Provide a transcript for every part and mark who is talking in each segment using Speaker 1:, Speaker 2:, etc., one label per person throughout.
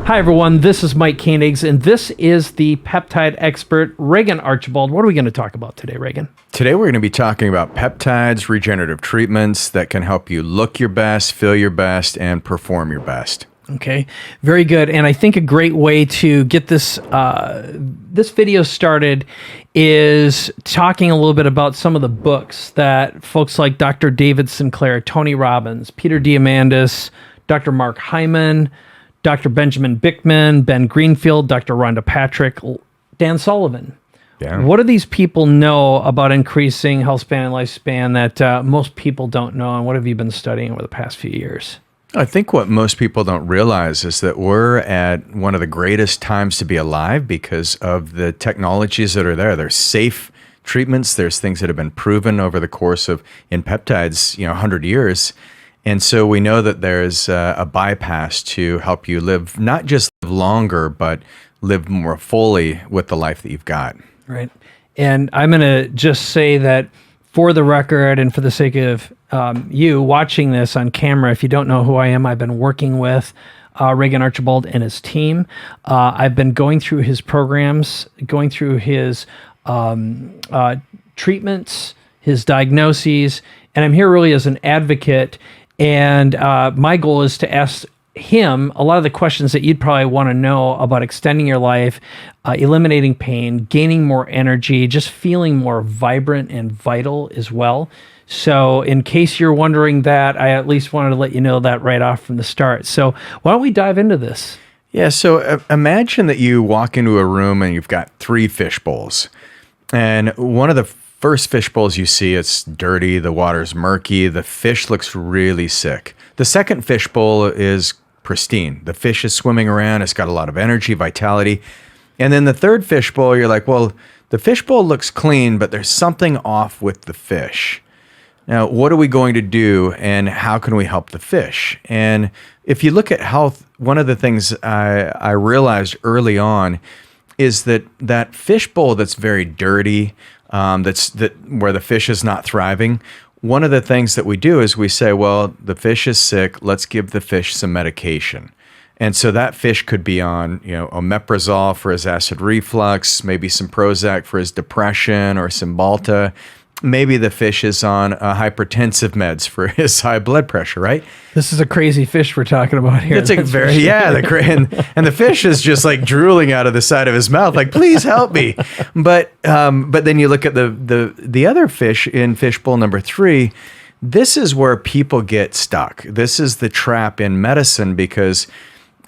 Speaker 1: Hi, everyone. This is Mike Koenigs, and this is the peptide expert, Regan Archibald. What are we going to talk about today, Regan?
Speaker 2: Today, we're going to be talking about peptides, regenerative treatments that can help you look your best, feel your best, and perform your best.
Speaker 1: Okay, very good. And I think a great way to get this this video started is talking a little bit about some of the books that folks like Dr. David Sinclair, Tony Robbins, Peter Diamandis, Dr. Mark Hyman, Dr. Benjamin Bickman, Ben Greenfield, Dr. Rhonda Patrick, Dan Sullivan.
Speaker 2: Yeah.
Speaker 1: What do these people know about increasing health span and lifespan that most people don't know? And what have you been studying over the past few years?
Speaker 2: I think what most people don't realize is that we're at one of the greatest times to be alive because of the technologies that are there. There's safe treatments. There's things that have been proven over the course of, in peptides, 100 years. And so we know that there's a bypass to help you live, not just live longer, but live more fully with the life that you've got.
Speaker 1: Right. And I'm going to just say that for the record and for the sake of you watching this on camera, if you don't know who I am, I've been working with Regan Archibald and his team. I've been going through his programs, going through his treatments, his diagnoses, and I'm here really as an advocate. And my goal is to ask him a lot of the questions that you'd probably want to know about extending your life, eliminating pain, gaining more energy, just feeling more vibrant and vital as well. So in case you're wondering that, I at least wanted to let you know that right off from the start. So why don't we dive into this?
Speaker 2: Yeah, so imagine that you walk into a room and you've got 3 fish bowls. And one of the first fish bowls you see, it's dirty, the water's murky, the fish looks really sick. The second fish bowl is pristine. The fish is swimming around, it's got a lot of energy, vitality. And then the third fish bowl, you're like, well, the fish bowl looks clean, but there's something off with the fish. Now, what are we going to do and how can we help the fish? And if you look at health, one of the things I realized early on is that fish bowl that's very dirty, where the fish is not thriving. One of the things that we do is we say, well, the fish is sick. Let's give the fish some medication. And so that fish could be on, omeprazole for his acid reflux, maybe some Prozac for his depression or Cymbalta. Maybe the fish is on hypertensive meds for his high blood pressure, right?
Speaker 1: This is a crazy fish we're talking about here.
Speaker 2: It's and the fish is just like drooling out of the side of his mouth, like, please help me. But then you look at the other fish in fishbowl number 3. This is where people get stuck. This is the trap in medicine, because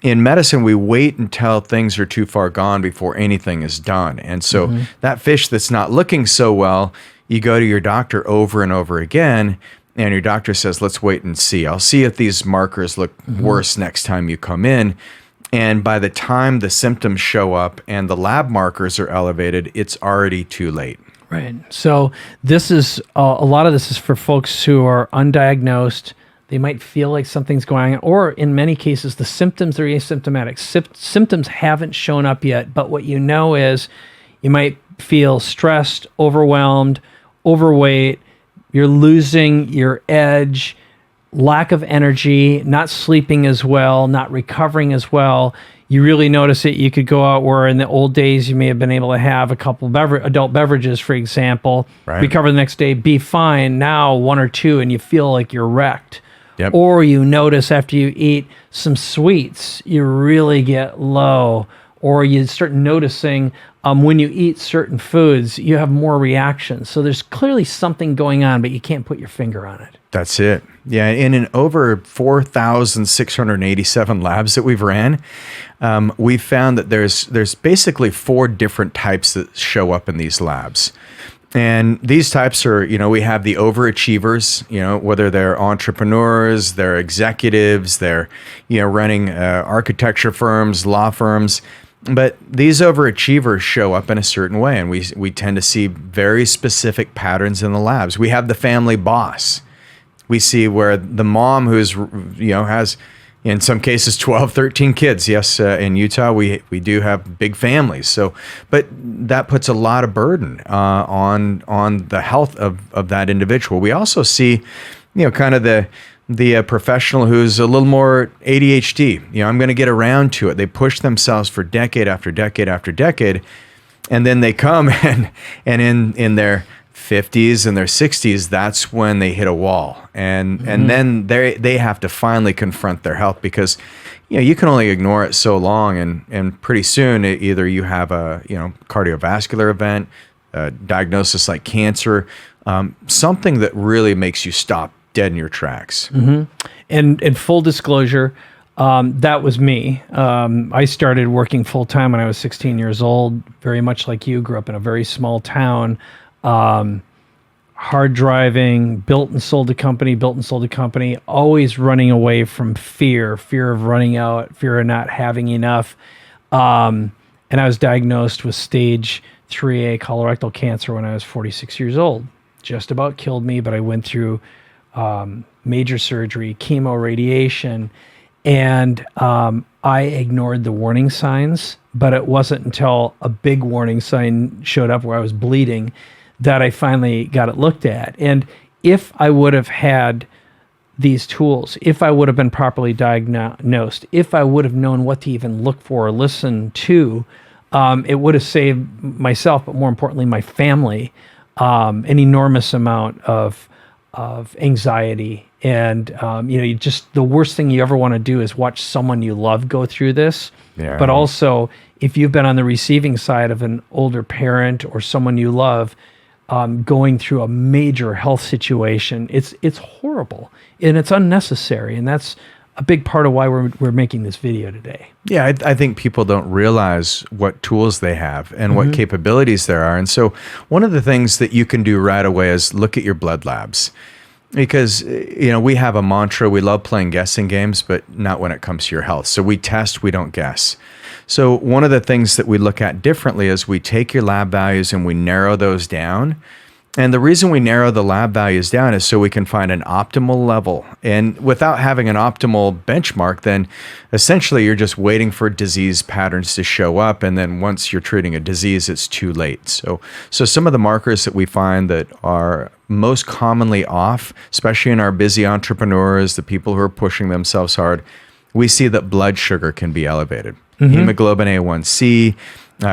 Speaker 2: in medicine, we wait until things are too far gone before anything is done. And so that fish that's not looking so well, you go to your doctor over and over again, and your doctor says, let's wait and see. I'll see if these markers look worse next time you come in. And by the time the symptoms show up and the lab markers are elevated, it's already too late.
Speaker 1: Right. So this is a lot of this is for folks who are undiagnosed. They might feel like something's going on, or in many cases, the symptoms are asymptomatic. Symptoms haven't shown up yet, but what you know is you might feel stressed, overwhelmed, overweight, you're losing your edge, lack of energy, not sleeping as well, not recovering as well. You really notice it. You could go out where in the old days you may have been able to have a couple adult beverages, for example, recover the next day, be fine. Now 1 or 2 and you feel like you're wrecked.
Speaker 2: Yep.
Speaker 1: Or you notice after you eat some sweets, you really get low. Or you start noticing when you eat certain foods, you have more reactions. So there's clearly something going on, but you can't put your finger on it.
Speaker 2: That's it. Yeah, and in over 4,687 labs that we've ran, we've found that there's basically 4 different types that show up in these labs. And these types are, we have the overachievers, whether they're entrepreneurs, they're executives, they're, running architecture firms, law firms. But these overachievers show up in a certain way, and we tend to see very specific patterns in the labs. We have the family boss. We see where the mom who's, has, in some cases, 12, 13 kids. Yes, in Utah, we do have big families. So, but that puts a lot of burden on the health of that individual. We also see, kind of the professional who's a little more ADHD. I'm going to get around to it. They push themselves for decade after decade after decade, and then they come and in their 50s and their 60s, that's when they hit a wall, and then they have to finally confront their health, because you can only ignore it so long, and pretty soon either you have a cardiovascular event, a diagnosis like cancer, something that really makes you stop dead in your tracks.
Speaker 1: And full disclosure, that was me. I started working full time when I was 16 years old, very much like you. Grew up in a very small town. Hard driving, built and sold a company, always running away from fear of running out, fear of not having enough. And I was diagnosed with stage 3A colorectal cancer when I was 46 years old. Just about killed me, but I went through major surgery, chemo, radiation, and I ignored the warning signs. But it wasn't until a big warning sign showed up where I was bleeding that I finally got it looked at. And if I would have had these tools, if I would have been properly diagnosed, if I would have known what to even look for or listen to, it would have saved myself, but more importantly, my family, an enormous amount of anxiety. And just the worst thing you ever want to do is watch someone you love go through this.
Speaker 2: Yeah.
Speaker 1: But also, if you've been on the receiving side of an older parent or someone you love going through a major health situation, it's horrible and it's unnecessary. And that's a big part of why we're making this video today.
Speaker 2: Yeah, I think people don't realize what tools they have and what capabilities there are. And so one of the things that you can do right away is look at your blood labs. Because, we have a mantra, we love playing guessing games, but not when it comes to your health. So we test, we don't guess. So one of the things that we look at differently is we take your lab values and we narrow those down. And the reason we narrow the lab values down is so we can find an optimal level. And without having an optimal benchmark, then essentially you're just waiting for disease patterns to show up. And then once you're treating a disease, it's too late. So some of the markers that we find that are most commonly off, especially in our busy entrepreneurs, the people who are pushing themselves hard, we see that blood sugar can be elevated. Hemoglobin A1C,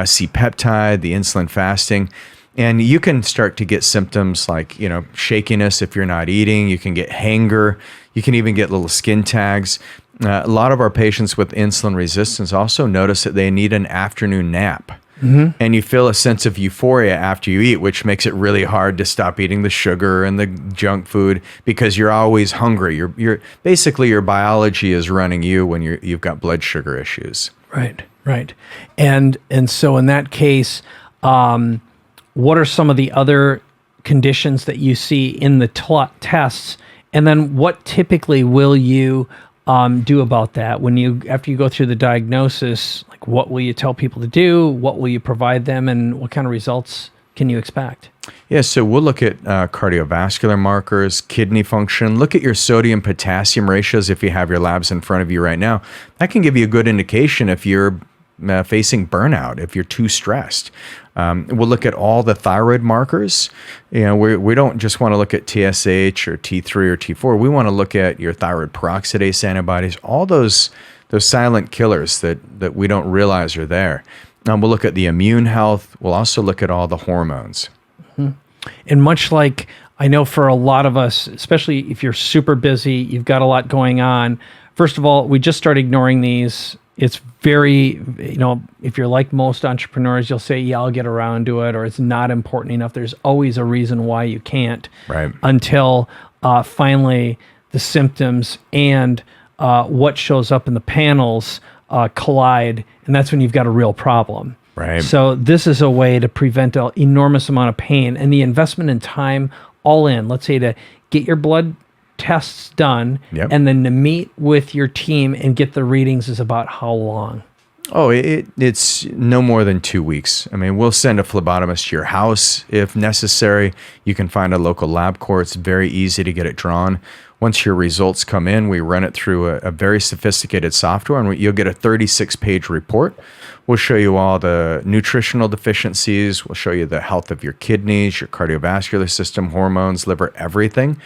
Speaker 2: C-peptide, the insulin fasting. And you can start to get symptoms like, shakiness if you're not eating. You can get hanger. You can even get little skin tags. A lot of our patients with insulin resistance also notice that they need an afternoon nap. And you feel a sense of euphoria after you eat, which makes it really hard to stop eating the sugar and the junk food because you're always hungry. You're basically, your biology is running you when you've got blood sugar issues.
Speaker 1: Right. And so in that case, what are some of the other conditions that you see in the tests? And then what typically will you do about that after you go through the diagnosis? Like, what will you tell people to do? What will you provide them? And what kind of results can you expect?
Speaker 2: Yeah, so we'll look at cardiovascular markers, kidney function, look at your sodium potassium ratios if you have your labs in front of you right now. That can give you a good indication if you're facing burnout, if you're too stressed. We'll look at all the thyroid markers. We don't just want to look at TSH or T3 or T4. We want to look at your thyroid peroxidase antibodies, all those silent killers that we don't realize are there. We'll look at the immune health. We'll also look at all the hormones.
Speaker 1: And much like I know for a lot of us, especially if you're super busy, you've got a lot going on. First of all, we just start ignoring these. It's very, if you're like most entrepreneurs, you'll say, yeah, I'll get around to it, or it's not important enough. There's always a reason why you can't.
Speaker 2: Right.
Speaker 1: Until finally the symptoms and what shows up in the panels collide, and that's when you've got a real problem.
Speaker 2: Right.
Speaker 1: So this is a way to prevent an enormous amount of pain, and the investment in time all in, let's say to get your blood tests done, and then to meet with your team and get the readings is about how long?
Speaker 2: Oh, it's no more than 2 weeks. I mean, we'll send a phlebotomist to your house if necessary. You can find a local LabCorp. It's very easy to get it drawn. Once your results come in, we run it through a very sophisticated software, and you'll get a 36-page report. We'll show you all the nutritional deficiencies. We'll show you the health of your kidneys, your cardiovascular system, hormones, liver, everything.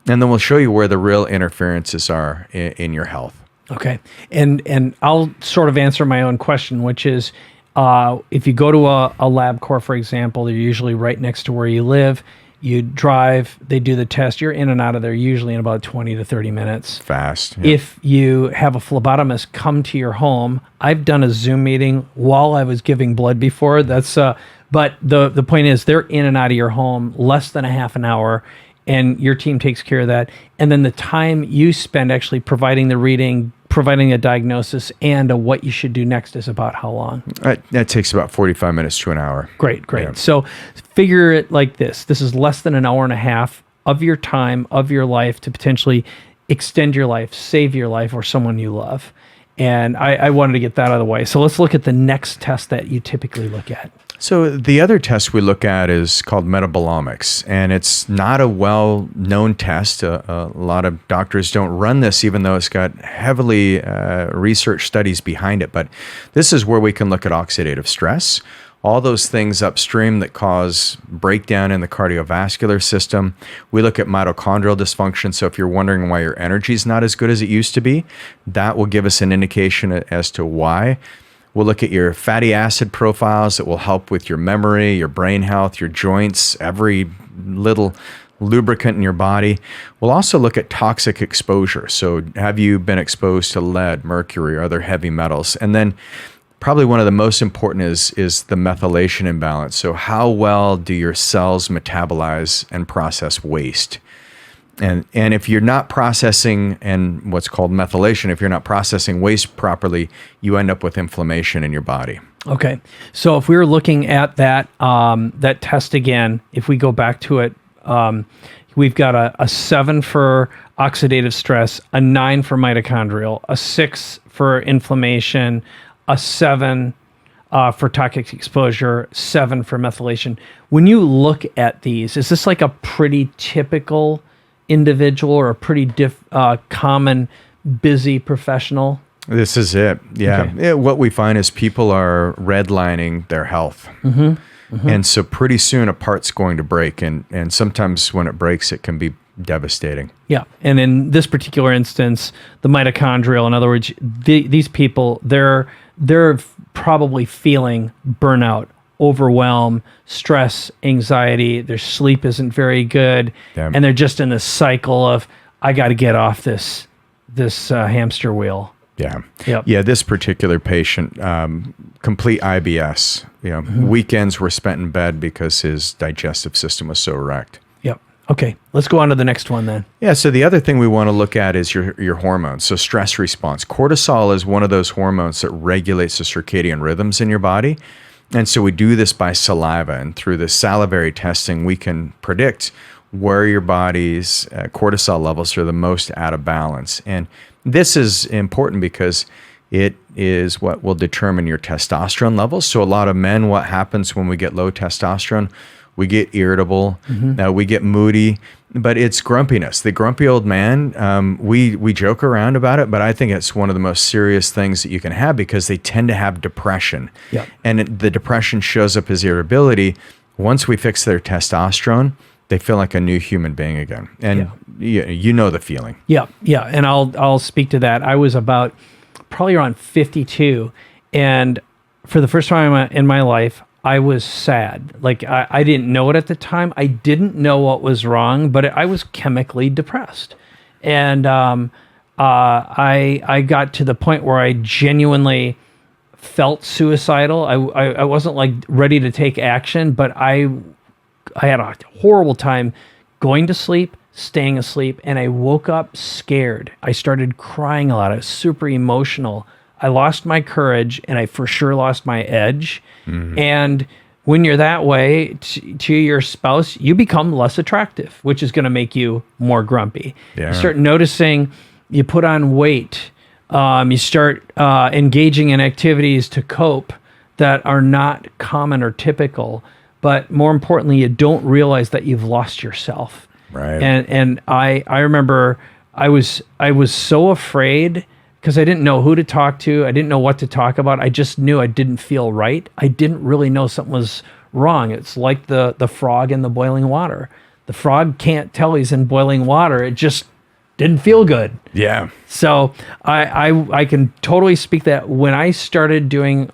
Speaker 2: And then we'll show you where the real interferences are in your health.
Speaker 1: Okay. And I'll sort of answer my own question, which is, if you go to a LabCorp, for example, they're usually right next to where you live. You drive, they do the test. You're in and out of there usually in about 20 to 30 minutes.
Speaker 2: Fast. Yeah.
Speaker 1: If you have a phlebotomist come to your home, I've done a Zoom meeting while I was giving blood before. But the point is, they're in and out of your home less than a half an hour, and your team takes care of that. And then the time you spend actually providing the reading, providing a diagnosis, and what you should do next is about how long?
Speaker 2: That takes about 45 minutes to an hour.
Speaker 1: Great.
Speaker 2: Yeah.
Speaker 1: So figure it like this. This is less than an hour and a half of your time, of your life, to potentially extend your life, save your life, or someone you love. And I wanted to get that out of the way. So let's look at the next test that you typically look at.
Speaker 2: So the other test we look at is called metabolomics, and it's not a well-known test. A lot of doctors don't run this, even though it's got heavily research studies behind it. But this is where we can look at oxidative stress, all those things upstream that cause breakdown in the cardiovascular system. We look at mitochondrial dysfunction. So if you're wondering why your energy is not as good as it used to be, that will give us an indication as to why. We'll look at your fatty acid profiles that will help with your memory, your brain health, your joints, every little lubricant in your body. We'll also look at toxic exposure. So have you been exposed to lead, mercury, or other heavy metals? And then probably one of the most important is the methylation imbalance. So how well do your cells metabolize and process waste? And if you're not processing, and what's called methylation, if you're not processing waste properly, you end up with inflammation in your body.
Speaker 1: Okay. So if we were looking at that test again, if we go back to it, we've got a 7 for oxidative stress, a 9 for mitochondrial, a 6 for inflammation, a 7 for toxic exposure, 7 for methylation. When you look at these, is this like a pretty typical individual or a pretty common busy professional?
Speaker 2: This is it. Yeah.
Speaker 1: Okay.
Speaker 2: Yeah. What we find is people are redlining their health. And so pretty soon a part's going to break. And sometimes when it breaks, it can be devastating.
Speaker 1: Yeah. And in this particular instance, the mitochondrial, in other words, these people, they're probably feeling burnout, overwhelm, stress, anxiety. Their sleep isn't very good.
Speaker 2: Yeah.
Speaker 1: And they're just in this cycle of, I got to get off this hamster wheel.
Speaker 2: Yeah.
Speaker 1: Yep.
Speaker 2: Yeah. This particular patient, complete IBS, weekends were spent in bed because his digestive system was so wrecked.
Speaker 1: Yep. Okay. Let's go on to the next one then.
Speaker 2: Yeah. So the other thing we want to look at is your hormones. So stress response. Cortisol is one of those hormones that regulates the circadian rhythms in your body. And so we do this by saliva, and through the salivary testing, we can predict where your body's cortisol levels are the most out of balance. And this is important because it is what will determine your testosterone levels. So a lot of men, what happens when we get low testosterone? We get irritable, we get moody, but it's grumpiness. The grumpy old man, we joke around about it, but I think it's one of the most serious things that you can have because they tend to have depression.
Speaker 1: Yeah.
Speaker 2: And the depression shows up as irritability. Once we fix their testosterone, they feel like a new human being again. And you know the feeling. Yeah.
Speaker 1: And I'll speak to that. I was about probably around 52, and for the first time in my life, I was sad. Like I didn't know it at the time. I didn't know what was wrong, but I was chemically depressed. And I got to the point where I genuinely felt suicidal. I wasn't like ready to take action, but I had a horrible time going to sleep, staying asleep, and I woke up scared. I started crying a lot. I was super emotional. I lost my courage, and I for sure lost my edge. And when you're that way to your spouse, you become less attractive, which is going to make you more grumpy.
Speaker 2: Yeah.
Speaker 1: You start noticing you put on weight. You start engaging in activities to cope that are not common or typical. But more importantly, you don't realize that you've lost yourself.
Speaker 2: Right.
Speaker 1: And I remember I was so afraid because I didn't know who to talk to. I didn't know what to talk about. I just knew I didn't feel right. I didn't really know something was wrong. It's like the frog in the boiling water. the frog can't tell he's in boiling water. It just didn't feel good.
Speaker 2: Yeah.
Speaker 1: So I can totally speak that when I started doing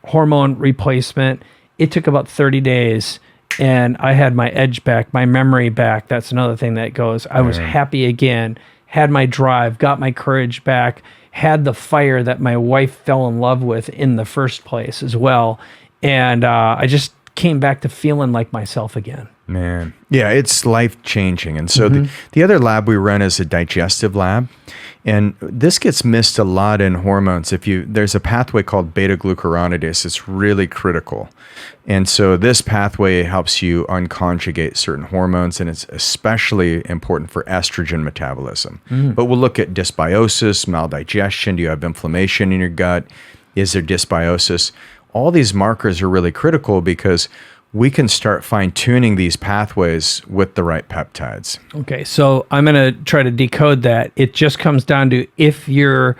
Speaker 1: hormone replacement, it took about 30 days and I had my edge back, my memory back. That's another thing that goes. I was happy again, had my drive, got my courage back, had the fire that my wife fell in love with in the first place as well. And I just came back to feeling like myself again.
Speaker 2: Man. Yeah, it's life-changing. And so the other lab we run is a digestive lab. And this gets missed a lot in hormones. There's a pathway called beta-glucuronidase. It's really critical. And so this pathway helps you unconjugate certain hormones, and it's especially important for estrogen metabolism. But we'll look at dysbiosis, maldigestion. Do you have inflammation in your gut? Is there dysbiosis? All these markers are really critical because we can start fine-tuning these pathways with the right peptides.
Speaker 1: Okay, so I'm going to try to decode that. It just comes down to if your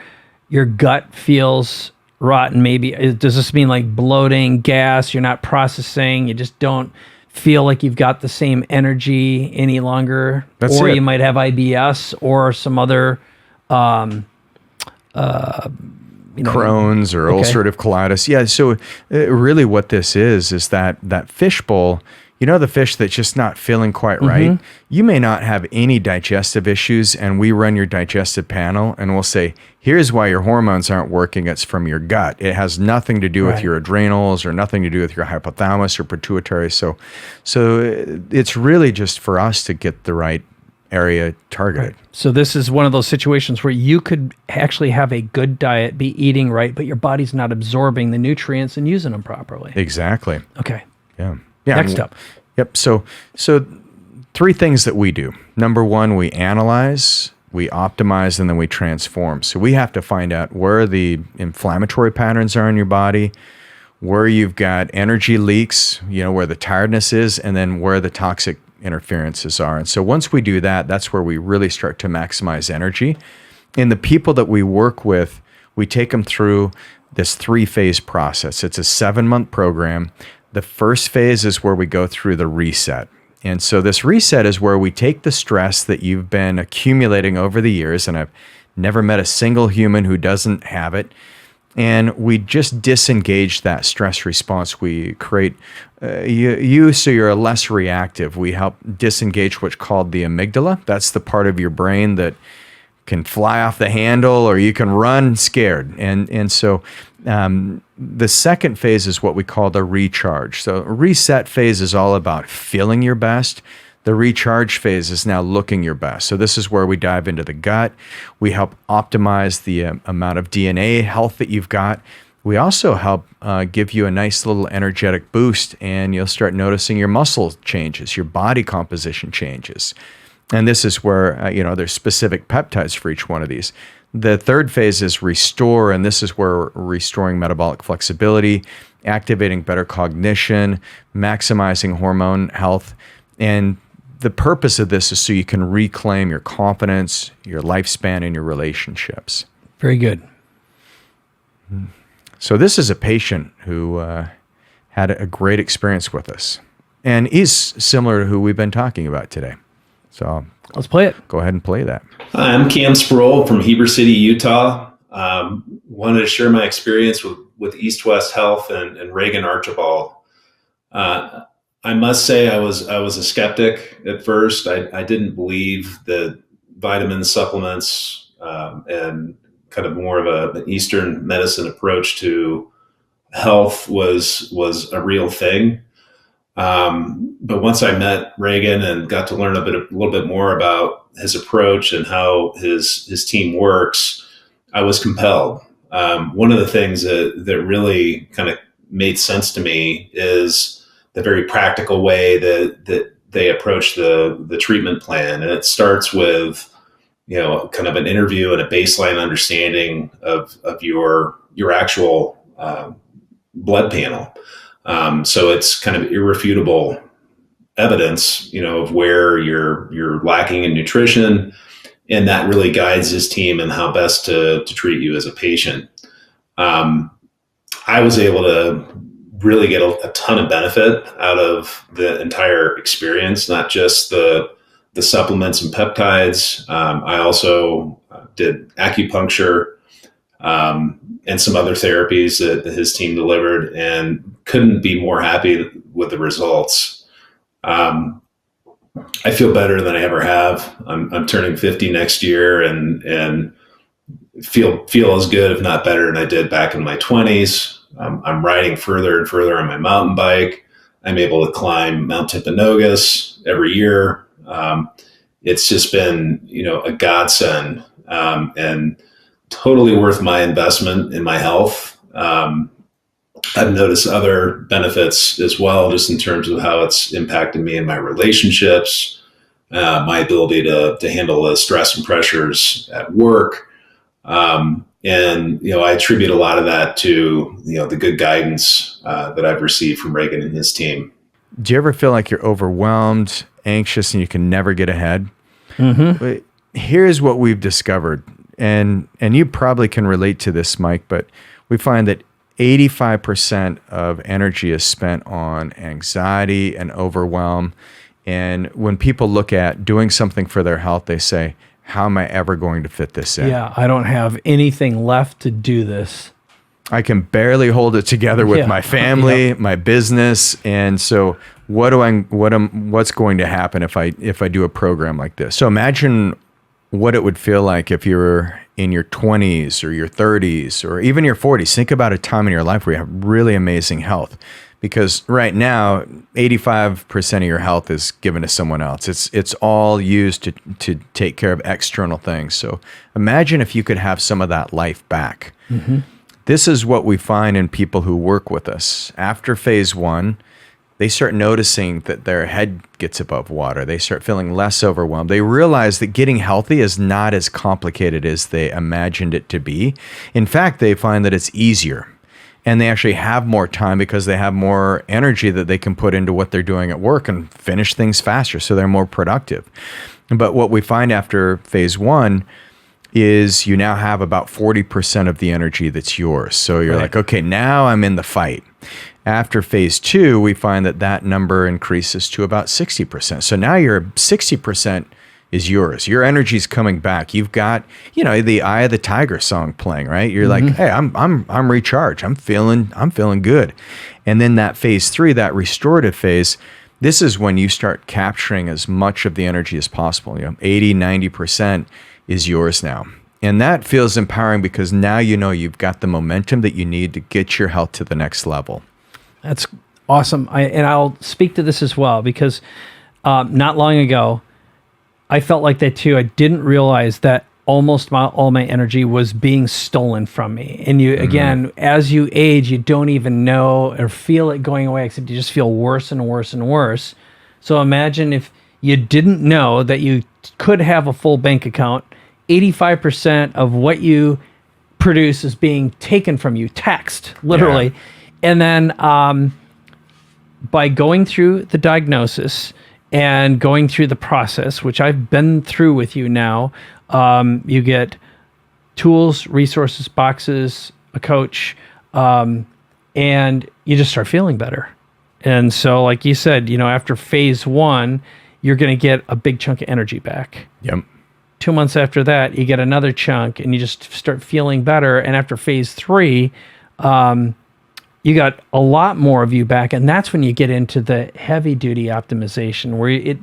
Speaker 1: gut feels rotten, maybe. Does this mean like bloating, gas, you're not processing, you just don't feel like you've got the same energy any longer?
Speaker 2: That's
Speaker 1: or
Speaker 2: it.
Speaker 1: You might have IBS or some other
Speaker 2: Crohn's or ulcerative colitis. Yeah, so really what this is that fishbowl, the fish that's just not feeling quite right. You may not have any digestive issues, and we run your digestive panel and we'll say, here's why your hormones aren't working. It's from your gut. It has nothing to do with your adrenals or nothing to do with your hypothalamus or pituitary. So it's really just for us to get the right area targeted.
Speaker 1: Right. So this is one of those situations where you could actually have a good diet, be eating right, but your body's not absorbing the nutrients and using them properly.
Speaker 2: Exactly.
Speaker 1: Okay.
Speaker 2: Yeah.
Speaker 1: Next up.
Speaker 2: Yep. So three things that we do. Number one, we analyze, we optimize, and then we transform. So we have to find out where the inflammatory patterns are in your body, where you've got energy leaks, where the tiredness is, and then where the toxic interferences are. And so once we do that, that's where we really start to maximize energy. And the people that we work with, we take them through this 3-phase process. It's a 7-month program. The first phase is where we go through the reset. And so this reset is where we take the stress that you've been accumulating over the years, and I've never met a single human who doesn't have it, and we just disengage that stress response. We create so you're less reactive. We help disengage what's called the amygdala. That's the part of your brain that can fly off the handle, or you can run scared. And so the second phase is what we call the recharge. So reset phase is all about feeling your best. The recharge phase is now looking your best. So this is where we dive into the gut. We help optimize the amount of DNA health that you've got. We also help give you a nice little energetic boost, and you'll start noticing your muscle changes, your body composition changes. And this is where, there's specific peptides for each one of these. The third phase is restore, and this is where we're restoring metabolic flexibility, activating better cognition, maximizing hormone health. And the purpose of this is so you can reclaim your confidence, your lifespan, and your relationships.
Speaker 1: Very good.
Speaker 2: So this is a patient who had a great experience with us, and is similar to who we've been talking about today. So
Speaker 1: let's play it.
Speaker 2: Go ahead and play that.
Speaker 3: Hi, I'm Cam Sproul from Heber City, Utah. Wanted to share my experience with East West Health and Regan Archibald. I must say I was a skeptic at first. I didn't believe that vitamin supplements and kind of more of an Eastern medicine approach to health was a real thing. But once I met Regan and got to learn a little bit more about his approach and how his team works, I was compelled. One of the things that really kind of made sense to me is the very practical way that they approach the treatment plan. And it starts with, kind of an interview and a baseline understanding of your actual blood panel. So it's kind of irrefutable evidence, of where you're lacking in nutrition, and that really guides his team in how best to treat you as a patient. I was able to really get a ton of benefit out of the entire experience, not just the supplements and peptides. I also did acupuncture and some other therapies that his team delivered, and couldn't be more happy with the results. I feel better than I ever have. I'm turning 50 next year, and feel as good, if not better, than I did back in my 20s. I'm riding further and further on my mountain bike. I'm able to climb Mount Timpanogos every year. It's just been, a godsend, and totally worth my investment in my health. I've noticed other benefits as well, just in terms of how it's impacted me in my relationships, my ability to handle the stress and pressures at work. And I attribute a lot of that to, the good guidance that I've received from Regan and his team.
Speaker 2: Do you ever feel like you're overwhelmed, anxious, and you can never get ahead?
Speaker 1: Mm-hmm.
Speaker 2: Here's what we've discovered, and you probably can relate to this, Mike, but we find that 85% of energy is spent on anxiety and overwhelm. And when people look at doing something for their health, they say, how am I ever going to fit this in?
Speaker 1: Yeah, I don't have anything left to do this.
Speaker 2: I can barely hold it together with my family, my business. And so what's going to happen if I do a program like this? So imagine what it would feel like if you were in your 20s or your 30s or even your 40s. Think about a time in your life where you have really amazing health, because right now 85% of your health is given to someone else. It's all used to take care of external things. So imagine if you could have some of that life back.
Speaker 1: Mm-hmm.
Speaker 2: This is what we find in people who work with us. After phase 1, they start noticing that their head gets above water. They start feeling less overwhelmed. They realize that getting healthy is not as complicated as they imagined it to be. In fact, they find that it's easier, and they actually have more time because they have more energy that they can put into what they're doing at work and finish things faster, so they're more productive. But what we find after phase 1 is you now have about 40% of the energy that's yours. So you're like, okay, now I'm in the fight. After phase 2, we find that number increases to about 60%. So now you're 60% is yours. Your energy's coming back. You've got, the Eye of the Tiger song playing, right? You're like, hey, I'm recharged. I'm feeling good. And then that phase 3, that restorative phase, this is when you start capturing as much of the energy as possible. 80, 90% is yours now. And that feels empowering because now you've got the momentum that you need to get your health to the next level.
Speaker 1: That's awesome. I'll speak to this as well, because not long ago, I felt like that too. I didn't realize that almost all my energy was being stolen from me. And again, as you age, you don't even know or feel it going away, except you just feel worse and worse and worse. So imagine if you didn't know that you could have a full bank account, 85% of what you produce is being taken from you, taxed, literally. Yeah. And then by going through the diagnosis and going through the process, which I've been through with you now, you get tools, resources, boxes, a coach, and you just start feeling better. And so, like you said, after phase 1, you're going to get a big chunk of energy back.
Speaker 2: Yep.
Speaker 1: 2 months after that, you get another chunk, and you just start feeling better. And after phase 3, you got a lot more of you back, and that's when you get into the heavy duty optimization, where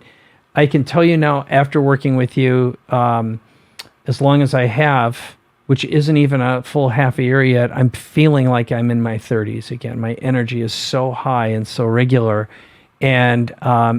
Speaker 1: I can tell you now, after working with you as long as I have, which isn't even a full half a year yet, I'm feeling like I'm in my 30s again. My energy is so high and so regular, and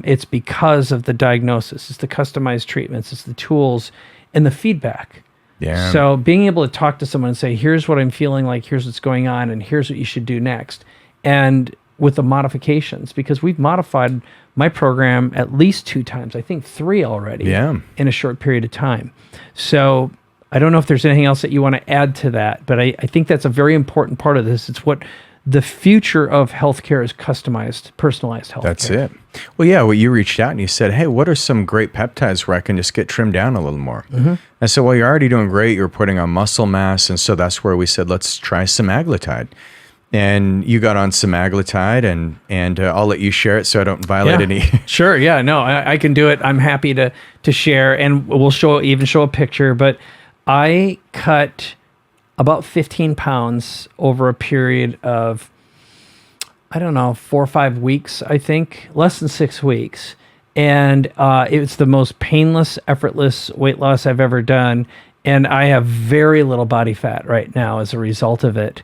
Speaker 1: it's because of the diagnosis. It's the customized treatments, it's the tools, and the feedback.
Speaker 2: Yeah.
Speaker 1: So being able to talk to someone and say, here's what I'm feeling like, here's what's going on, and here's what you should do next. And with the modifications, because we've modified my program at least 2 times, I think 3 already, in a short period of time. So I don't know if there's anything else that you want to add to that, but I think that's a very important part of this. It's what the future of healthcare is: customized, personalized healthcare.
Speaker 2: That's it. Well, yeah, well, you reached out and you said, hey, what are some great peptides where I can just get trimmed down a little more? Mm-hmm. I said, well, you're already doing great. You're putting on muscle mass. And so that's where we said, let's try semaglutide. and you got on semaglutide, and I'll let you share it so I don't violate any.
Speaker 1: Sure. Yeah. No, I can do it. I'm happy to share, and we'll show a picture. But I cut about 15 pounds over a period of, I don't know, 4 or 5 weeks. I think less than 6 weeks, and it's the most painless, effortless weight loss I've ever done. And I have very little body fat right now as a result of it.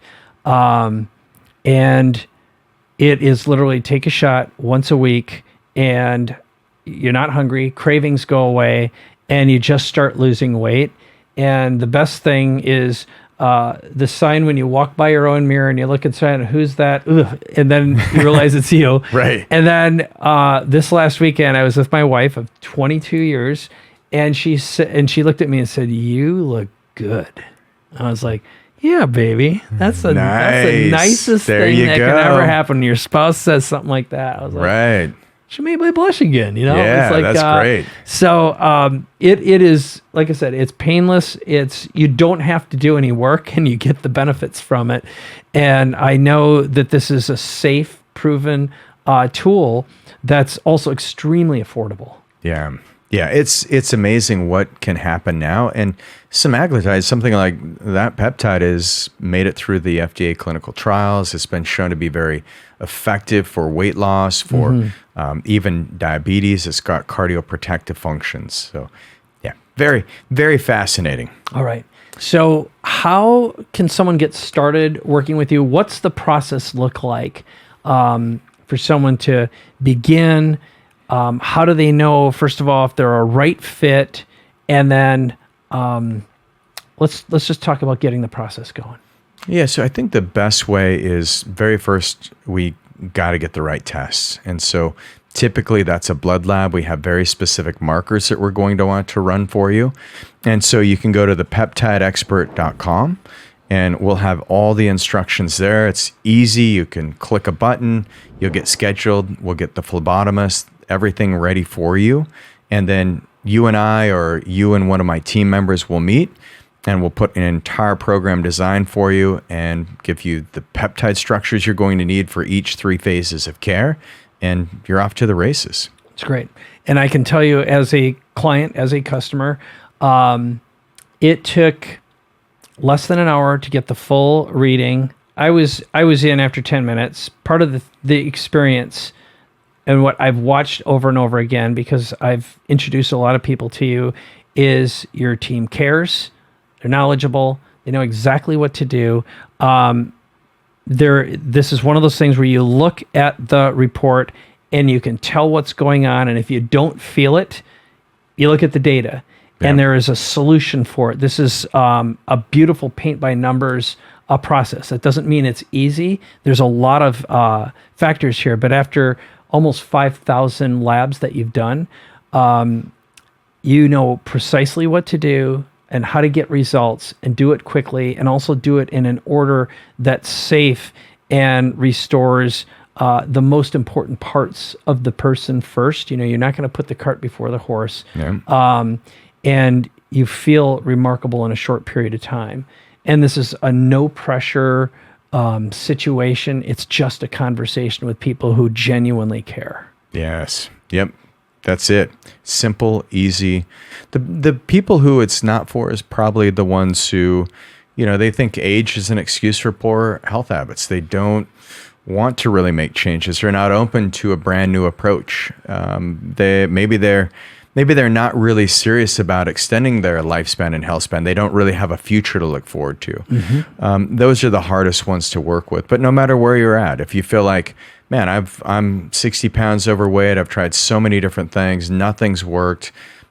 Speaker 1: And it is literally take a shot once a week, and you're not hungry, cravings go away, and you just start losing weight. And the best thing is the sign when you walk by your own mirror and you look inside, and who's that? Ugh, and then you realize it's you.
Speaker 2: Right.
Speaker 1: And then this last weekend, I was with my wife of 22 years, and she looked at me and said, "You look good." I was like, "Yeah, baby, that's the nicest thing that can ever happen when your spouse says something like that." I was like,
Speaker 2: right.
Speaker 1: She made my blush again, you know?
Speaker 2: Yeah,
Speaker 1: it's like,
Speaker 2: that's great.
Speaker 1: So it is, like I said, it's painless. You don't have to do any work, and you get the benefits from it. And I know that this is a safe, proven tool that's also extremely affordable.
Speaker 2: Yeah. Yeah, it's amazing what can happen now. And semaglutide, something like that peptide, is made it through the FDA clinical trials. It's been shown to be very effective for weight loss, for even diabetes. It's got cardioprotective functions. So yeah, very, very fascinating.
Speaker 1: All right. So how can someone get started working with you? What's the process look like for someone to begin? How do they know, first of all, if they're a right fit? And then let's just talk about getting the process going.
Speaker 2: Yeah, so I think the best way is, very first, we got to get the right tests. And so typically that's a blood lab. We have very specific markers that we're going to want to run for you. And so you can go to thepeptideexpert.com, and we'll have all the instructions there. It's easy. You can click a button. You'll get scheduled. We'll get the phlebotomist, everything ready for you. And then you and I, or you and one of my team members, will meet, and we'll put an entire program design for you and give you the peptide structures you're going to need for each 3 phases of care. And you're off to the races.
Speaker 1: It's great. And I can tell you, as a client, as a customer, it took less than an hour to get the full reading. I was in after 10 minutes. Part of the experience, and what I've watched over and over again, because I've introduced a lot of people to you, is your team cares. They're knowledgeable. They know exactly what to do. This is one of those things where you look at the report and you can tell what's going on. And if you don't feel it, you look at the data, and there is a solution for it. This is a beautiful paint by numbers process. That doesn't mean it's easy. There's a lot of factors here, but after almost 5,000 labs that you've done, you know precisely what to do and how to get results, and do it quickly, and also do it in an order that's safe and restores the most important parts of the person first. You know, you're not going to put the cart before the horse. Yeah. And you feel remarkable in a short period of time. And this is a no pressure situation. It's just a conversation with people who genuinely care.
Speaker 2: Yes. Yep. That's it. Simple, easy. The people who it's not for is probably the ones who, you know, they think age is an excuse for poor health habits. They don't want to really make changes. They're not open to a brand new approach. Maybe they're not really serious about extending their lifespan and health span. They don't really have a future to look forward to. Mm-hmm. Those are the hardest ones to work with. But no matter where you're at, if you feel like, man, I'm 60 pounds overweight, I've tried so many different things, nothing's worked.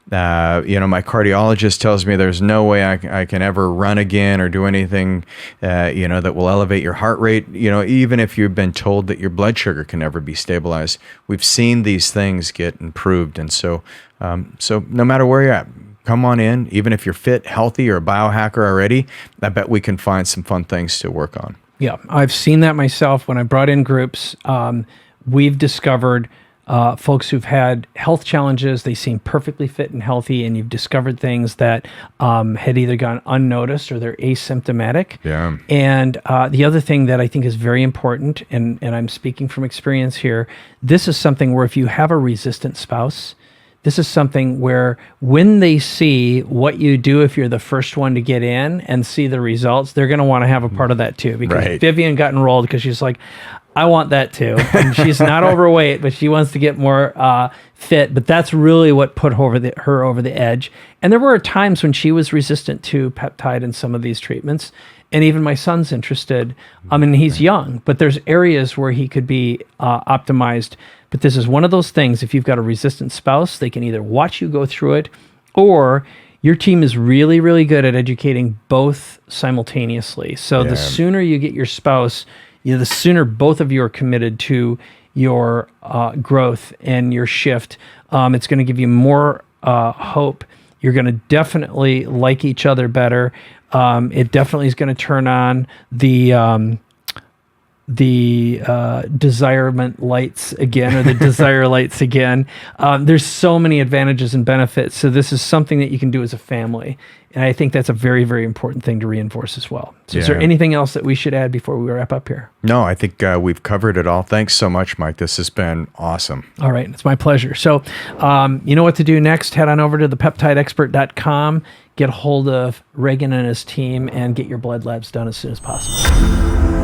Speaker 2: My cardiologist tells me there's no way I can ever run again or do anything, that will elevate your heart rate. Even if you've been told that your blood sugar can never be stabilized, we've seen these things get improved. And so no matter where you're at, come on in. Even if you're fit, healthy, or a biohacker already, I bet we can find some fun things to work on.
Speaker 1: Yeah, I've seen that myself when I brought in groups. We've discovered folks who've had health challenges. They seem perfectly fit and healthy, and you've discovered things that had either gone unnoticed or they're asymptomatic.
Speaker 2: Yeah.
Speaker 1: And the other thing that I think is very important, and I'm speaking from experience here, this is something where if you have a resistant spouse, this is something where when they see what you do, if you're the first one to get in and see the results, they're going to want to have a part of that too. Because
Speaker 2: Right.
Speaker 1: Vivian got enrolled because she's like, I want that too. And she's not overweight, but she wants to get more fit. But that's really what put her over the edge. And there were times when she was resistant to peptide and some of these treatments. And even my son's interested. I mean, he's young, but there's areas where he could be optimized. But this is one of those things, if you've got a resistant spouse, they can either watch you go through it, or your team is really, really good at educating both simultaneously. So the sooner you get your spouse, the sooner both of you are committed to your growth and your shift. It's going to give you more hope. You're going to definitely like each other better. It definitely is going to turn on the desirement lights again, or the desire lights again. There's so many advantages and benefits. So this is something that you can do as a family. And I think that's a very, very important thing to reinforce as well. So is there anything else that we should add before we wrap up here?
Speaker 2: No, I think we've covered it all. Thanks so much, Mike. This has been awesome.
Speaker 1: All right. It's my pleasure. So you know what to do next. Head on over to thepeptideexpert.com, get a hold of Regan and his team, and get your blood labs done as soon as possible.